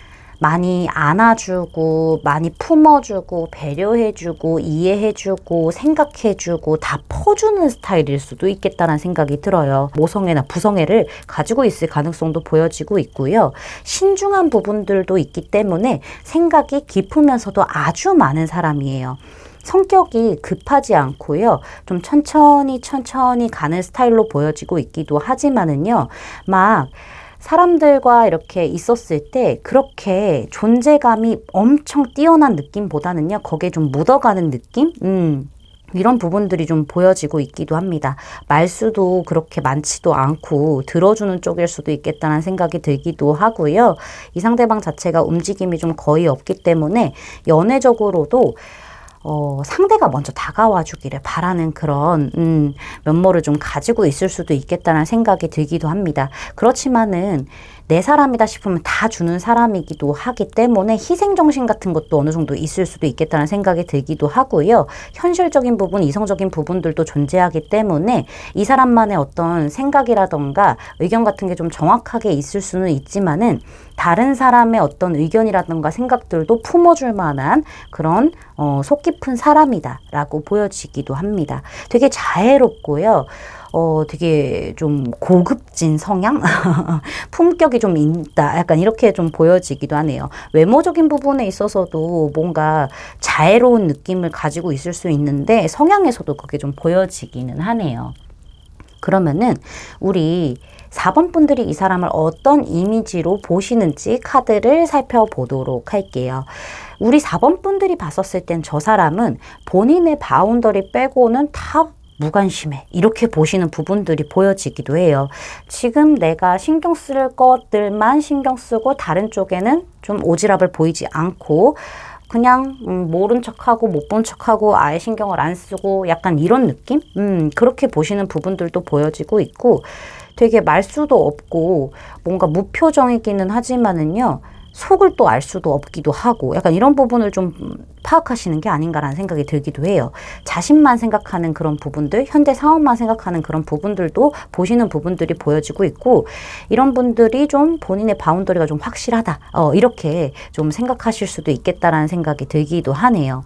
많이 안아주고, 많이 품어주고, 배려해주고, 이해해주고, 생각해주고, 다 퍼주는 스타일일 수도 있겠다는 생각이 들어요. 모성애나 부성애를 가지고 있을 가능성도 보여지고 있고요. 신중한 부분들도 있기 때문에 생각이 깊으면서도 아주 많은 사람이에요. 성격이 급하지 않고요, 좀 천천히 가는 스타일로 보여지고 있기도 하지만은요, 막 사람들과 이렇게 있었을 때 그렇게 존재감이 엄청 뛰어난 느낌보다는요, 거기에 좀 묻어가는 느낌? 이런 부분들이 좀 보여지고 있기도 합니다. 말수도 그렇게 많지도 않고 들어주는 쪽일 수도 있겠다는 생각이 들기도 하고요. 이 상대방 자체가 움직임이 좀 거의 없기 때문에 연애적으로도 상대가 먼저 다가와 주기를 바라는 그런 면모를 좀 가지고 있을 수도 있겠다는 생각이 들기도 합니다. 그렇지만은 내 사람이다 싶으면 다 주는 사람이기도 하기 때문에 희생정신 같은 것도 어느 정도 있을 수도 있겠다는 생각이 들기도 하고요. 현실적인 부분, 이성적인 부분들도 존재하기 때문에 이 사람만의 어떤 생각이라던가 의견 같은 게 좀 정확하게 있을 수는 있지만은 다른 사람의 어떤 의견이라던가 생각들도 품어줄 만한 그런 속 깊은 사람이다라고 보여지기도 합니다. 되게 자애롭고요. 되게 좀 고급진 성향? 품격이 좀 있다. 약간 이렇게 좀 보여지기도 하네요. 외모적인 부분에 있어서도 뭔가 자애로운 느낌을 가지고 있을 수 있는데 성향에서도 그게 좀 보여지기는 하네요. 그러면은 우리 4번 분들이 이 사람을 어떤 이미지로 보시는지 카드를 살펴보도록 할게요. 우리 4번 분들이 봤었을 땐 저 사람은 본인의 바운더리 빼고는 다 무관심해, 이렇게 보시는 부분들이 보여지기도 해요. 지금 내가 신경 쓸 것들만 신경 쓰고 다른 쪽에는 좀 오지랖을 보이지 않고 그냥 모른 척하고 못 본 척하고 아예 신경을 안 쓰고 약간 이런 느낌? 그렇게 보시는 부분들도 보여지고 있고 되게 말수도 없고 뭔가 무표정이기는 하지만은요. 속을 또 알 수도 없기도 하고 약간 이런 부분을 좀 파악하시는 게 아닌가라는 생각이 들기도 해요. 자신만 생각하는 그런 부분들, 현재 상황만 생각하는 그런 부분들도 보시는 부분들이 보여지고 있고 이런 분들이 좀 본인의 바운더리가 좀 확실하다. 이렇게 좀 생각하실 수도 있겠다라는 생각이 들기도 하네요.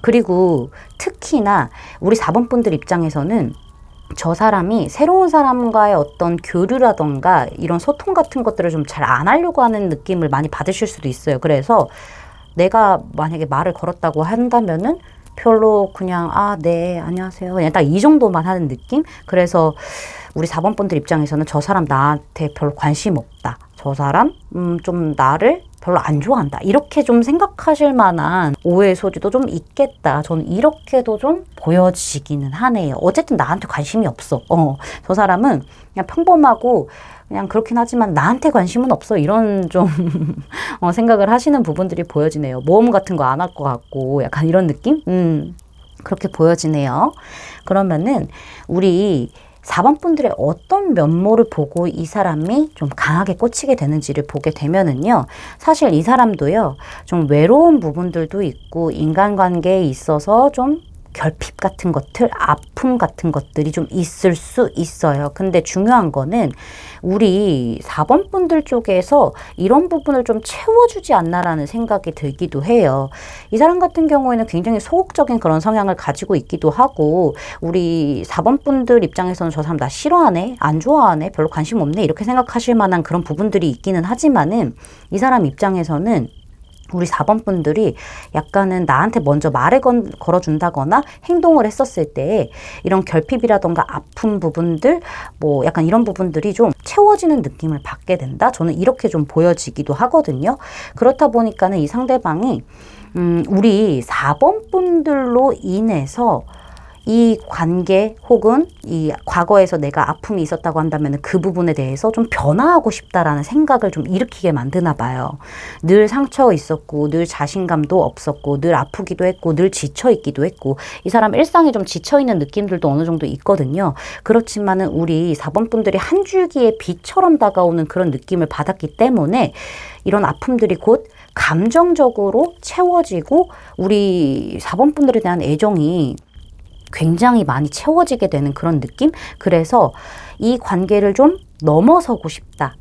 그리고 특히나 우리 4번 분들 입장에서는 저 사람이 새로운 사람과의 어떤 교류라던가 이런 소통 같은 것들을 좀 잘 안 하려고 하는 느낌을 많이 받으실 수도 있어요. 그래서 내가 만약에 말을 걸었다고 한다면은 별로 그냥 네, 안녕하세요. 그냥 딱 이 정도만 하는 느낌? 그래서 우리 4번 분들 입장에서는 저 사람 나한테 별로 관심 없다. 저 사람 좀 나를 별로 안 좋아한다. 이렇게 좀 생각하실 만한 오해의 소지도 좀 있겠다. 저는 이렇게도 좀 보여지기는 하네요. 어쨌든 나한테 관심이 없어. 저 사람은 그냥 평범하고 그냥 그렇긴 하지만 나한테 관심은 없어. 이런 좀 생각을 하시는 부분들이 보여지네요. 모험 같은 거 안 할 것 같고 약간 이런 느낌? 그렇게 보여지네요. 그러면은 우리 4번 분들의 어떤 면모를 보고 이 사람이 좀 강하게 꽂히게 되는지를 보게 되면은요. 사실 이 사람도요. 좀 외로운 부분들도 있고 인간관계에 있어서 좀 결핍 같은 것들, 아픔 같은 것들이 좀 있을 수 있어요. 근데 중요한 거는 우리 4번 분들 쪽에서 이런 부분을 좀 채워주지 않나라는 생각이 들기도 해요. 이 사람 같은 경우에는 굉장히 소극적인 그런 성향을 가지고 있기도 하고 우리 4번 분들 입장에서는 저 사람 나 싫어하네, 안 좋아하네, 별로 관심 없네 이렇게 생각하실 만한 그런 부분들이 있기는 하지만은 이 사람 입장에서는 우리 4번 분들이 약간은 나한테 먼저 말을 걸어준다거나 행동을 했었을 때 이런 결핍이라던가 아픈 부분들 뭐 약간 이런 부분들이 좀 채워지는 느낌을 받게 된다. 저는 이렇게 좀 보여지기도 하거든요. 그렇다 보니까는 이 상대방이 우리 4번 분들로 인해서 이 관계 혹은 이 과거에서 내가 아픔이 있었다고 한다면 그 부분에 대해서 좀 변화하고 싶다라는 생각을 좀 일으키게 만드나 봐요. 늘 상처 있었고 늘 자신감도 없었고 늘 아프기도 했고 늘 지쳐 있기도 했고 이 사람 일상에 좀 지쳐 있는 느낌들도 어느 정도 있거든요. 그렇지만은 우리 4번 분들이 한 줄기의 빛처럼 다가오는 그런 느낌을 받았기 때문에 이런 아픔들이 곧 감정적으로 채워지고 우리 4번 분들에 대한 애정이 굉장히 많이 채워지게 되는 그런 느낌? 그래서 이 관계를 좀 넘어서고 싶다.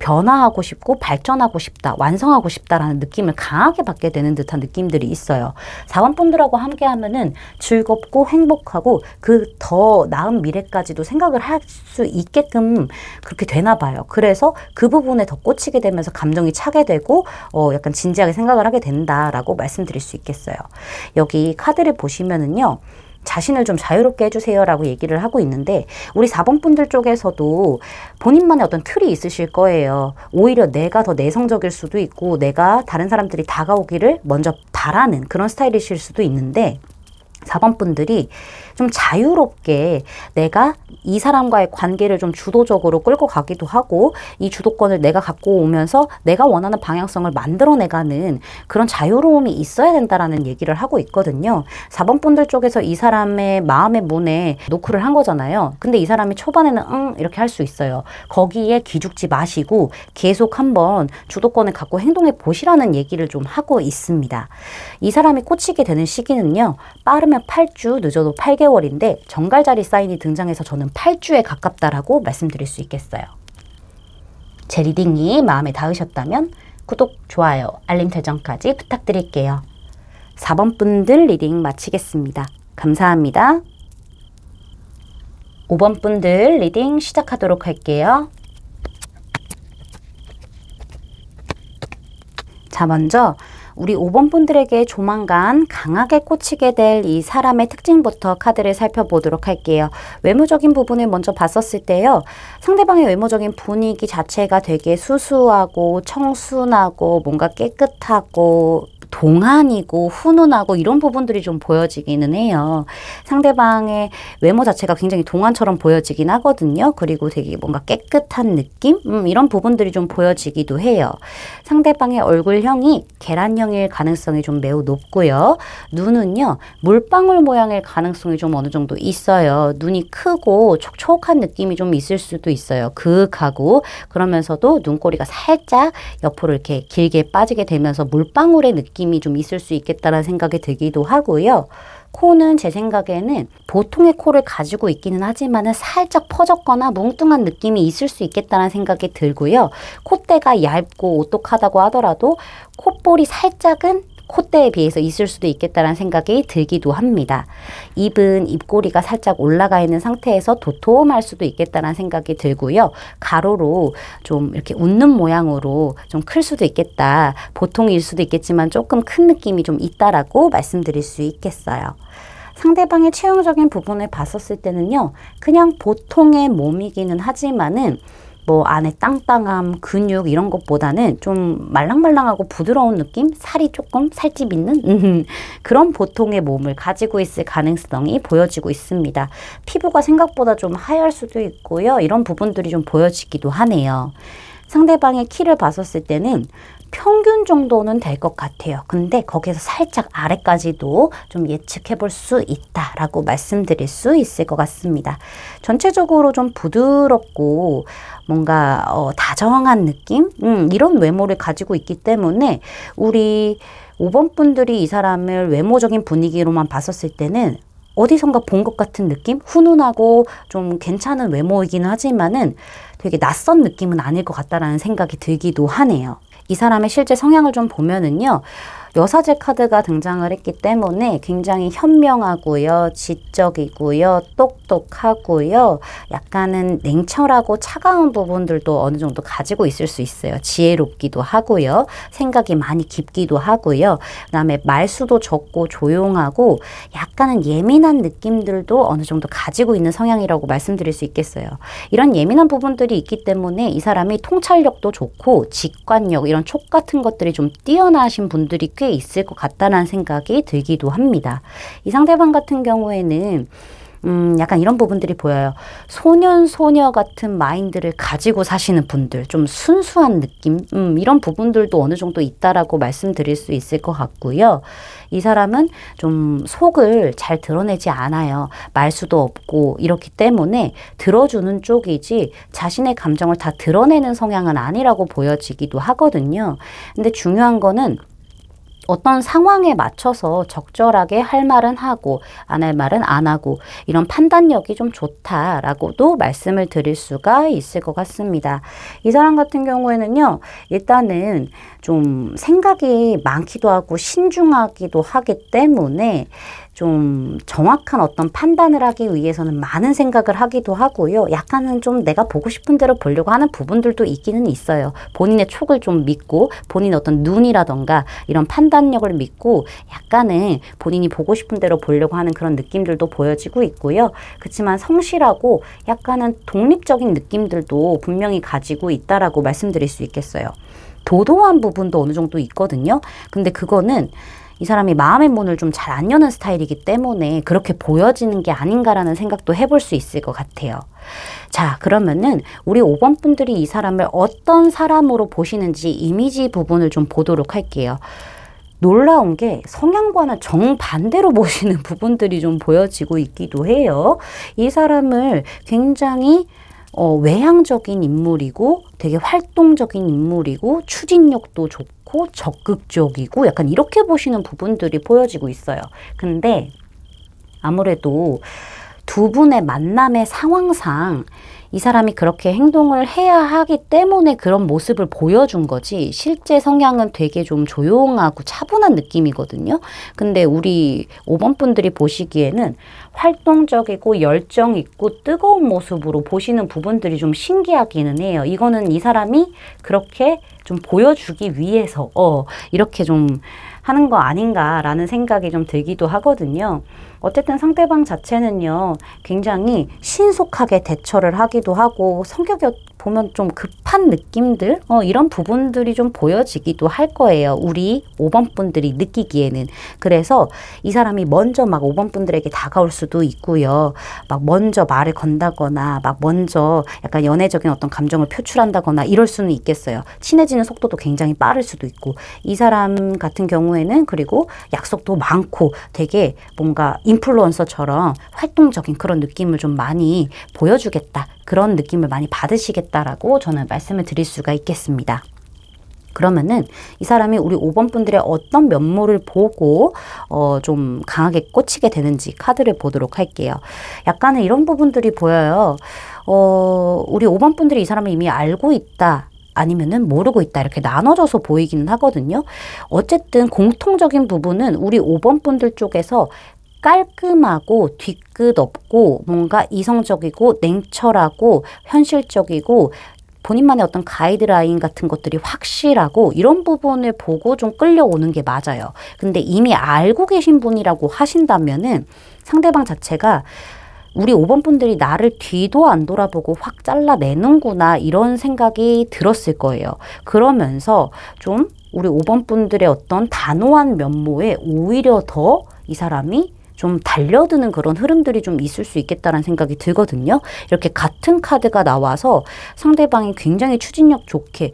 변화하고 싶고 발전하고 싶다. 완성하고 싶다라는 느낌을 강하게 받게 되는 듯한 느낌들이 있어요. 4번 분들하고 함께 하면은 즐겁고 행복하고 그 더 나은 미래까지도 생각을 할 수 있게끔 그렇게 되나 봐요. 그래서 그 부분에 더 꽂히게 되면서 감정이 차게 되고 약간 진지하게 생각을 하게 된다라고 말씀드릴 수 있겠어요. 여기 카드를 보시면은요. 자신을 좀 자유롭게 해주세요 라고 얘기를 하고 있는데 우리 4번 분들 쪽에서도 본인만의 어떤 틀이 있으실 거예요. 오히려 내가 더 내성적일 수도 있고 내가 다른 사람들이 다가오기를 먼저 바라는 그런 스타일이실 수도 있는데 4번 분들이 좀 자유롭게 내가 이 사람과의 관계를 좀 주도적으로 끌고 가기도 하고 이 주도권을 내가 갖고 오면서 내가 원하는 방향성을 만들어내가는 그런 자유로움이 있어야 된다라는 얘기를 하고 있거든요. 4번 분들 쪽에서 이 사람의 마음의 문에 노크를 한 거잖아요. 근데 이 사람이 초반에는 이렇게 할 수 있어요. 거기에 기죽지 마시고 계속 한번 주도권을 갖고 행동해 보시라는 얘기를 좀 하고 있습니다. 이 사람이 꽂히게 되는 시기는요. 빠르면 8주, 늦어도 8개월인데 정갈자리 사인이 등장해서 저는 8주에 가깝다라고 말씀드릴 수 있겠어요. 제 리딩이 마음에 닿으셨다면 구독, 좋아요, 알림 설정까지 부탁드릴게요. 4번 분들 리딩 마치겠습니다. 감사합니다. 5번 분들 리딩 시작하도록 할게요. 자, 먼저 우리 5번 분들에게 조만간 강하게 꽂히게 될 이 사람의 특징부터 카드를 살펴보도록 할게요. 외모적인 부분을 먼저 봤었을 때요. 상대방의 외모적인 분위기 자체가 되게 수수하고 청순하고 뭔가 깨끗하고 동안이고 훈훈하고 이런 부분들이 좀 보여지기는 해요. 상대방의 외모 자체가 굉장히 동안처럼 보여지긴 하거든요. 그리고 되게 뭔가 깨끗한 느낌? 이런 부분들이 좀 보여지기도 해요. 상대방의 얼굴형이 계란형일 가능성이 좀 매우 높고요. 눈은요, 물방울 모양일 가능성이 좀 어느 정도 있어요. 눈이 크고 촉촉한 느낌이 좀 있을 수도 있어요. 그윽하고 그러면서도 눈꼬리가 살짝 옆으로 이렇게 길게 빠지게 되면서 물방울의 느낌이 좀 있을 수 있겠다라는 생각이 들기도 하고요. 코는 제 생각에는 보통의 코를 가지고 있기는 하지만은 살짝 퍼졌거나 뭉뚱한 느낌이 있을 수 있겠다는 생각이 들고요. 콧대가 얇고 오똑하다고 하더라도 콧볼이 살짝은 콧대에 비해서 있을 수도 있겠다는 생각이 들기도 합니다. 입은 입꼬리가 살짝 올라가 있는 상태에서 도톰할 수도 있겠다는 생각이 들고요. 가로로 좀 이렇게 웃는 모양으로 좀 클 수도 있겠다. 보통일 수도 있겠지만 조금 큰 느낌이 좀 있다라고 말씀드릴 수 있겠어요. 상대방의 체형적인 부분을 봤었을 때는요. 그냥 보통의 몸이기는 하지만은 뭐 안에 땅땅함, 근육 이런 것보다는 좀 말랑말랑하고 부드러운 느낌? 살이 조금 살집 있는 그런 보통의 몸을 가지고 있을 가능성이 보여지고 있습니다. 피부가 생각보다 좀 하얄 수도 있고요. 이런 부분들이 좀 보여지기도 하네요. 상대방의 키를 봤었을 때는 평균 정도는 될 것 같아요. 근데 거기서 살짝 아래까지도 좀 예측해 볼 수 있다라고 말씀드릴 수 있을 것 같습니다. 전체적으로 좀 부드럽고 뭔가 다정한 느낌? 이런 외모를 가지고 있기 때문에 우리 5번 분들이 이 사람을 외모적인 분위기로만 봤었을 때는 어디선가 본 것 같은 느낌? 훈훈하고 좀 괜찮은 외모이긴 하지만은 되게 낯선 느낌은 아닐 것 같다라는 생각이 들기도 하네요. 이 사람의 실제 성향을 좀 보면은요. 여사제 카드가 등장을 했기 때문에 굉장히 현명하고요. 지적이고요. 똑똑하고요. 약간은 냉철하고 차가운 부분들도 어느 정도 가지고 있을 수 있어요. 지혜롭기도 하고요. 생각이 많이 깊기도 하고요. 그다음에 말수도 적고 조용하고 약간은 예민한 느낌들도 어느 정도 가지고 있는 성향이라고 말씀드릴 수 있겠어요. 이런 예민한 부분들이 있기 때문에 이 사람이 통찰력도 좋고 직관력 이런 촉 같은 것들이 좀 뛰어나신 분들이 꽤 있을 것 같다는 생각이 들기도 합니다. 이 상대방 같은 경우에는 약간 이런 부분들이 보여요. 소녀 같은 마인드를 가지고 사시는 분들, 좀 순수한 느낌, 이런 부분들도 어느 정도 있다라고 말씀드릴 수 있을 것 같고요. 이 사람은 좀 속을 잘 드러내지 않아요. 말수도 없고 이렇기 때문에 들어주는 쪽이지 자신의 감정을 다 드러내는 성향은 아니라고 보여지기도 하거든요. 근데 중요한 거는 어떤 상황에 맞춰서 적절하게 할 말은 하고 안 할 말은 안 하고 이런 판단력이 좀 좋다라고도 말씀을 드릴 수가 있을 것 같습니다. 이 사람 같은 경우에는요. 일단은 좀 생각이 많기도 하고 신중하기도 하기 때문에 좀 정확한 어떤 판단을 하기 위해서는 많은 생각을 하기도 하고요. 약간은 좀 내가 보고 싶은 대로 보려고 하는 부분들도 있기는 있어요. 본인의 촉을 좀 믿고 본인의 어떤 눈이라던가 이런 판단력을 믿고 약간은 본인이 보고 싶은 대로 보려고 하는 그런 느낌들도 보여지고 있고요. 그렇지만 성실하고 약간은 독립적인 느낌들도 분명히 가지고 있다라고 말씀드릴 수 있겠어요. 도도한 부분도 어느 정도 있거든요. 근데 그거는 이 사람이 마음의 문을 좀 잘 안 여는 스타일이기 때문에 그렇게 보여지는 게 아닌가라는 생각도 해볼 수 있을 것 같아요. 자, 그러면은 우리 5번 분들이 이 사람을 어떤 사람으로 보시는지 이미지 부분을 좀 보도록 할게요. 놀라운 게 성향과는 정반대로 보시는 부분들이 좀 보여지고 있기도 해요. 이 사람을 굉장히 외향적인 인물이고 되게 활동적인 인물이고 추진력도 좋고 적극적이고 약간 이렇게 보시는 부분들이 보여지고 있어요. 근데 아무래도 두 분의 만남의 상황상 이 사람이 그렇게 행동을 해야 하기 때문에 그런 모습을 보여준 거지 실제 성향은 되게 좀 조용하고 차분한 느낌이거든요. 근데 우리 5번 분들이 보시기에는 활동적이고 열정 있고 뜨거운 모습으로 보시는 부분들이 좀 신기하기는 해요. 이거는 이 사람이 그렇게 좀 보여주기 위해서 이렇게 좀 하는 거 아닌가라는 생각이 좀 들기도 하거든요. 어쨌든 상대방 자체는요, 굉장히 신속하게 대처를 하기도 하고 성격이 보면 좀 급한 느낌들, 이런 부분들이 좀 보여지기도 할 거예요. 우리 5번 분들이 느끼기에는. 그래서 이 사람이 먼저 막 5번 분들에게 다가올 수도 있고요. 막 먼저 말을 건다거나 막 먼저 약간 연애적인 어떤 감정을 표출한다거나 이럴 수는 있겠어요. 친해지는 속도도 굉장히 빠를 수도 있고, 이 사람 같은 경우에는 그리고 약속도 많고 되게 뭔가 인플루언서처럼 활동적인 그런 느낌을 좀 많이 보여주겠다. 그런 느낌을 많이 받으시겠다라고 저는 말씀을 드릴 수가 있겠습니다. 그러면은 이 사람이 우리 5번 분들의 어떤 면모를 보고 좀 강하게 꽂히게 되는지 카드를 보도록 할게요. 약간은 이런 부분들이 보여요. 우리 5번 분들이 이 사람을 이미 알고 있다. 아니면은 모르고 있다. 이렇게 나눠져서 보이기는 하거든요. 어쨌든 공통적인 부분은 우리 5번 분들 쪽에서 깔끔하고 뒤끝 없고 뭔가 이성적이고 냉철하고 현실적이고 본인만의 어떤 가이드라인 같은 것들이 확실하고 이런 부분을 보고 좀 끌려오는 게 맞아요. 근데 이미 알고 계신 분이라고 하신다면은 상대방 자체가 우리 5번 분들이 나를 뒤도 안 돌아보고 확 잘라내는구나 이런 생각이 들었을 거예요. 그러면서 좀 우리 5번 분들의 어떤 단호한 면모에 오히려 더 이 사람이 좀 달려드는 그런 흐름들이 좀 있을 수 있겠다라는 생각이 들거든요. 이렇게 같은 카드가 나와서 상대방이 굉장히 추진력 좋게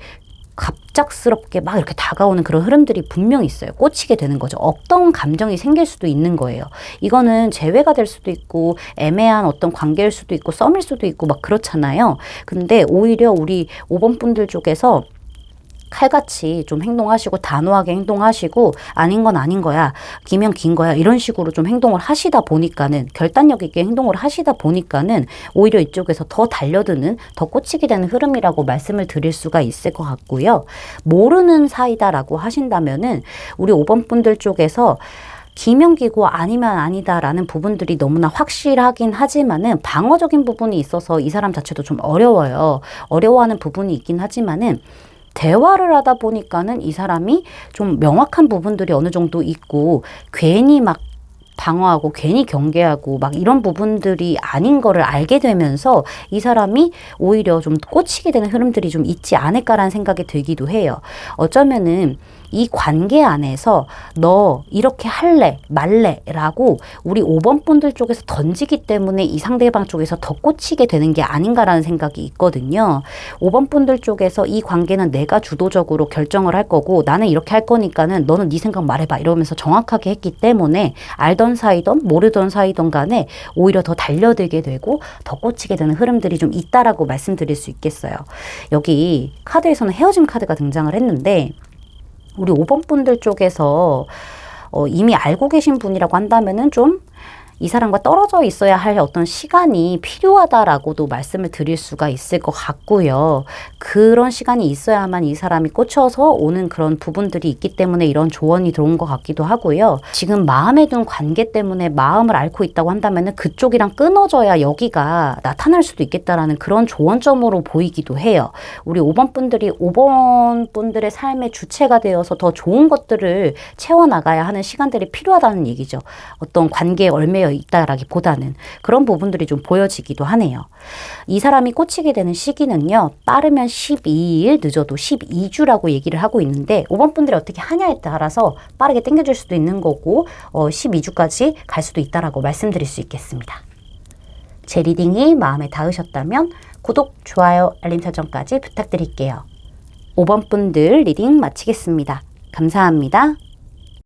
갑작스럽게 막 이렇게 다가오는 그런 흐름들이 분명히 있어요. 꽂히게 되는 거죠. 어떤 감정이 생길 수도 있는 거예요. 이거는 재회가 될 수도 있고 애매한 어떤 관계일 수도 있고 썸일 수도 있고 막 그렇잖아요. 근데 오히려 우리 5번 분들 쪽에서 칼같이 좀 행동하시고 단호하게 행동하시고 아닌 건 아닌 거야. 기면 긴 거야. 이런 식으로 좀 행동을 하시다 보니까는 결단력 있게 행동을 하시다 보니까는 오히려 이쪽에서 더 달려드는 더 꽂히게 되는 흐름이라고 말씀을 드릴 수가 있을 것 같고요. 모르는 사이다라고 하신다면은 우리 5번 분들 쪽에서 기면 기고 아니면 아니다라는 부분들이 너무나 확실하긴 하지만은 방어적인 부분이 있어서 이 사람 자체도 좀 어려워요. 어려워하는 부분이 있긴 하지만은 대화를 하다 보니까는 이 사람이 좀 명확한 부분들이 어느 정도 있고 괜히 막 방어하고 괜히 경계하고 막 이런 부분들이 아닌 거를 알게 되면서 이 사람이 오히려 좀 꽂히게 되는 흐름들이 좀 있지 않을까라는 생각이 들기도 해요. 어쩌면은 이 관계 안에서 너 이렇게 할래 말래 라고 우리 5번 분들 쪽에서 던지기 때문에 이 상대방 쪽에서 더 꽂히게 되는 게 아닌가라는 생각이 있거든요. 5번 분들 쪽에서 이 관계는 내가 주도적으로 결정을 할 거고 나는 이렇게 할 거니까는 너는 네 생각 말해봐 이러면서 정확하게 했기 때문에 알던 사이든 모르던 사이든 간에 오히려 더 달려들게 되고 더 꽂히게 되는 흐름들이 좀 있다라고 말씀드릴 수 있겠어요. 여기 카드에서는 헤어짐 카드가 등장을 했는데 우리 5번 분들 쪽에서 이미 알고 계신 분이라고 한다면은 좀 이 사람과 떨어져 있어야 할 어떤 시간이 필요하다라고도 말씀을 드릴 수가 있을 것 같고요. 그런 시간이 있어야만 이 사람이 꽂혀서 오는 그런 부분들이 있기 때문에 이런 조언이 들어온 것 같기도 하고요. 지금 마음에 둔 관계 때문에 마음을 앓고 있다고 한다면은 그쪽이랑 끊어져야 여기가 나타날 수도 있겠다라는 그런 조언점으로 보이기도 해요. 우리 5번 분들이 5번 분들의 삶의 주체가 되어서 더 좋은 것들을 채워나가야 하는 시간들이 필요하다는 얘기죠. 어떤 관계에 얽매여 있다라기보다는 그런 부분들이 좀 보여지기도 하네요. 이 사람이 꽂히게 되는 시기는요. 빠르면 12일, 늦어도 12주라고 얘기를 하고 있는데 5번 분들이 어떻게 하냐에 따라서 빠르게 당겨질 수도 있는 거고 12주까지 갈 수도 있다라고 말씀드릴 수 있겠습니다. 제 리딩이 마음에 닿으셨다면 구독, 좋아요, 알림 설정까지 부탁드릴게요. 5번 분들 리딩 마치겠습니다. 감사합니다.